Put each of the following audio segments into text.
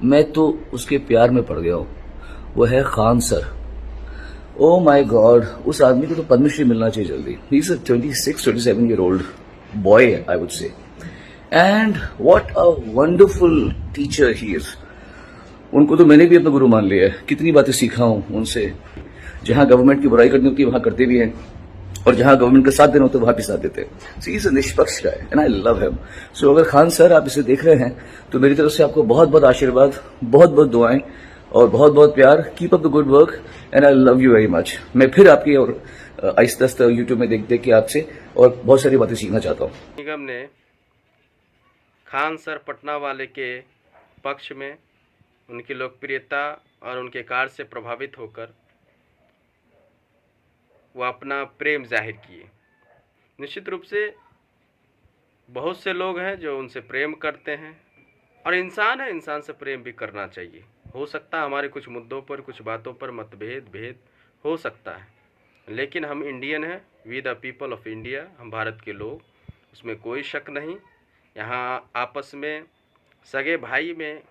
मैं तो उसके प्यार में पड़ गया हूँ। वो है Khan sir. Oh my God, उस आदमी को तो पद्मश्री मिलना चाहिए जल्दी। ही is a 26-27 year old boy, I would say. And what a wonderful teacher he is. उनको तो मैंने भी अपना गुरु मान लिया है। कितनी बातें सीखा हूं उनसे। जहां गवर्नमेंट की बुराई करनी होती है वहां करते भी हैं, और जहां गवर्नमेंट का साथ देना होता है वहां भी साथ देते हैं। सो ही इज अ निष्पक्ष guy and I love him. So अगर खान सर आप इसे देख रहे हैं तो मेरी तरफ से आपको बहुत बहुत आशीर्वाद, बहुत बहुत दुआएं और बहुत बहुत प्यार। Keep up the good work and I love you very much. मैं फिर आपकी और आहिस्ता आहिस्ता यूट्यूब में देख देख के आपसे और बहुत सारी बातें सीखना चाहता हूँ। निगम ने खान सर पटना वाले के पक्ष में उनकी लोकप्रियता और उनके कार्य से प्रभावित होकर वो अपना प्रेम जाहिर किए। निश्चित रूप से बहुत से लोग हैं जो उनसे प्रेम करते हैं, और इंसान है, इंसान से प्रेम भी करना चाहिए। हो सकता है हमारे कुछ मुद्दों पर, कुछ बातों पर भेद हो सकता है, लेकिन हम इंडियन हैं, we the people of India, हम भारत के लोग, उसमें कोई शक नहीं। यहाँ आपस में, सगे भाई में,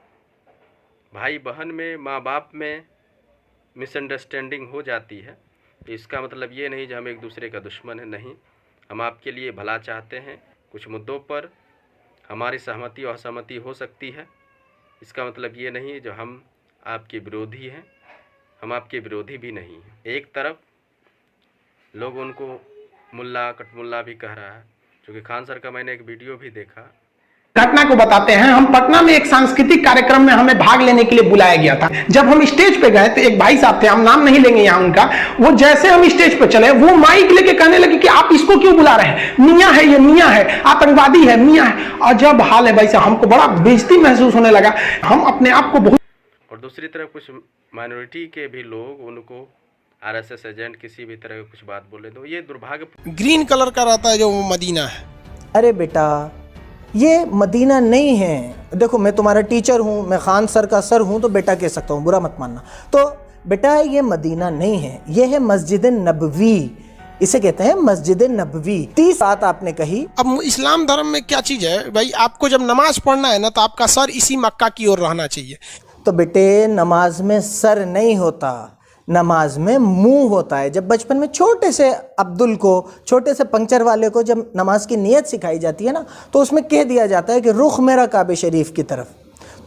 भाई बहन में, माँ बाप में मिसअंडरस्टैंडिंग हो जाती है। इसका मतलब ये नहीं जो हम एक दूसरे का दुश्मन है, नहीं, हम आपके लिए भला चाहते हैं। कुछ मुद्दों पर हमारी सहमति और असहमति हो सकती है, इसका मतलब ये नहीं जो हम आपके विरोधी हैं, हम आपके विरोधी भी नहीं हैं। एक तरफ लोग उनको मुल्ला कटमुल्ला भी कह रहा है, क्योंकि खान सर का मैंने एक वीडियो भी देखा। घटना को बताते हैं। हम पटना में एक सांस्कृतिक कार्यक्रम में हमें भाग लेने के लिए बुलाया गया था। जब हम स्टेज पे गए तो एक भाई साहब थे, हम नाम नहीं लेंगे यहाँ उनका, वो जैसे हम स्टेज पे चले वो माइक लेके कहने लगे कि आप इसको क्यों बुला रहे हैं, मियाँ है ये, मियाँ है, आतंकवादी है, मियाँ है। अजब हाल है भाई साहब, हमको बड़ा बेइज्जती महसूस होने लगा। हम अपने आप को बहुत, और दूसरी तरफ कुछ माइनॉरिटी के भी लोग उनको आरएसएस एजेंट किसी भी तरह की कुछ बात बोले, तो ये दुर्भाग्य। ग्रीन कलर का रहता है जो मदीना है। अरे बेटा, ये मदीना नहीं है। देखो, मैं तुम्हारा टीचर हूँ, मैं खान सर का सर हूँ, तो बेटा कह सकता हूँ, बुरा मत मानना। तो बेटा, ये मदीना नहीं है, ये है मस्जिद नबवी, इसे कहते हैं मस्जिद नबवी। 30 बात आपने कही। अब इस्लाम धर्म में क्या चीज़ है भाई, आपको जब नमाज पढ़ना है ना तो आपका सर इसी मक्का की ओर रहना चाहिए। तो बेटे, नमाज में सर नहीं होता, नमाज में मुंह होता है। जब बचपन में छोटे से अब्दुल को, छोटे से पंक्चर वाले को जब नमाज की नियत सिखाई जाती है ना, तो उसमें कह दिया जाता है कि रुख मेरा काबे शरीफ की तरफ।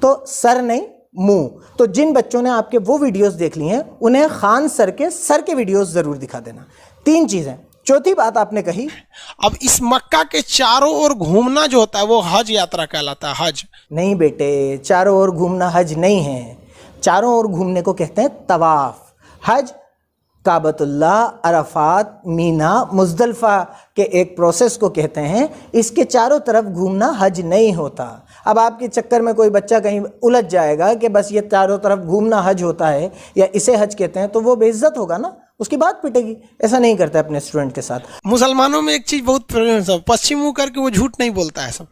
तो सर नहीं, मुंह। तो जिन बच्चों ने आपके वो वीडियोस देख ली हैं, उन्हें खान सर के वीडियोस ज़रूर दिखा देना। 3 चीज़ें। चौथी बात आपने कही, अब इस मक्का के चारों ओर घूमना जो होता है वो हज यात्रा कहलाता है। हज नहीं बेटे, चारों ओर घूमना हज नहीं है। चारों ओर घूमने को कहते हैं तवाफ। हज काबतुल्लाह, अरफात, मीना, मुज़दलिफ़ा के एक प्रोसेस को कहते हैं। इसके चारों तरफ घूमना हज नहीं होता। अब आपके चक्कर में कोई बच्चा कहीं उलझ जाएगा कि बस ये चारों तरफ घूमना हज होता है या इसे हज कहते हैं, तो वो बेइज्जत होगा ना, उसकी बात पिटेगी। ऐसा नहीं करता अपने स्टूडेंट के साथ। मुसलमानों में एक चीज़ बहुत पश्चिम मुँह करके वो झूठ नहीं बोलता है सब।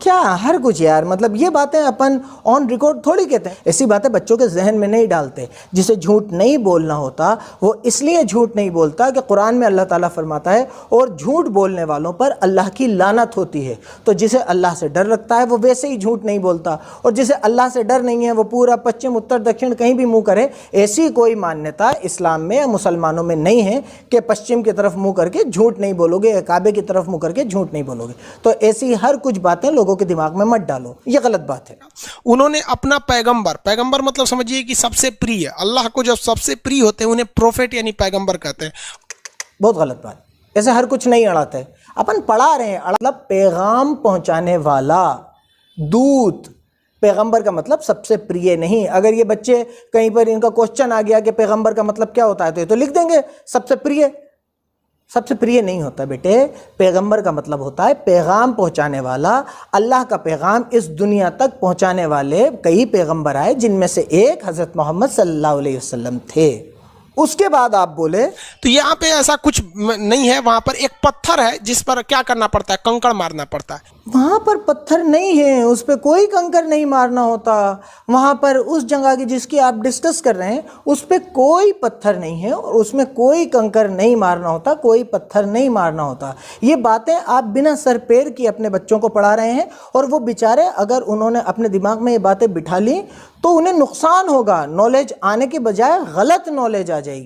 क्या हर कुछ यार, मतलब ये बातें अपन ऑन रिकॉर्ड थोड़ी कहते हैं। ऐसी बातें बच्चों के जहन में नहीं डालते। जिसे झूठ नहीं बोलना होता वो इसलिए झूठ नहीं बोलता कि कुरान में अल्लाह ताला फरमाता है और झूठ बोलने वालों पर अल्लाह की लानत होती है। तो जिसे अल्लाह से डर रखता है वो वैसे ही झूठ नहीं बोलता, और जिसे अल्लाह से डर नहीं है वो पूरा पश्चिम उत्तर दक्षिण कहीं भी मुँह करे। ऐसी कोई मान्यता इस्लाम में या मुसलमानों में नहीं है कि पश्चिम की तरफ मुँह करके झूठ नहीं बोलोगे या काबे की तरफ मुँह करके झूठ नहीं बोलोगे। तो ऐसी हर कुछ बातें लोगों के दिमाग में मत डालो, ये गलत बात है। उन्होंने अपना पैगंबर मतलब समझिए कि सबसे प्रिय, अल्लाह को जब सबसे प्रिय होते हैं उन्हें प्रोफेट यानी पैगंबर कहते हैं। बहुत गलत बात। ऐसे हर कुछ नहीं अड़ाते। अपन पढ़ा रहे हैं, मतलब पैगाम पहुंचाने वाला, दूत। पैगंबर का मतलब सबसे प्रिय नहीं। अगर ये बच्चे कहीं पर इनका क्वेश्चन आ गया कि पैगंबर का मतलब क्या होता है, तो ये तो लिख देंगे सबसे प्रिय। सबसे प्रिय नहीं होता बेटे। पैगंबर का मतलब होता है पैगाम पहुंचाने वाला। अल्लाह का पैगाम इस दुनिया तक पहुंचाने वाले कई पैगंबर आए, जिनमें से एक हज़रत मोहम्मद सल्लल्लाहु अलैहि वसल्लम थे। उसके बाद आप बोले तो यहाँ पे ऐसा कुछ नहीं है। वहाँ पर एक पत्थर है जिस पर क्या करना पड़ता है, कंकड़ मारना पड़ता है। वहाँ पर पत्थर नहीं है, उस पर कोई कंकड़ नहीं मारना होता। वहाँ पर उस जगह की जिसकी आप डिस्कस कर रहे हैं उस पर कोई पत्थर नहीं है और उसमें कोई कंकड़ नहीं मारना होता, कोई पत्थर नहीं मारना होता। ये बातें आप बिना सर पैर की अपने बच्चों को पढ़ा रहे हैं, और वो बेचारे अगर उन्होंने अपने दिमाग में ये बातें बिठा ली तो उन्हें नुकसान होगा, नॉलेज आने के बजाय गलत नॉलेज आ जाएगी।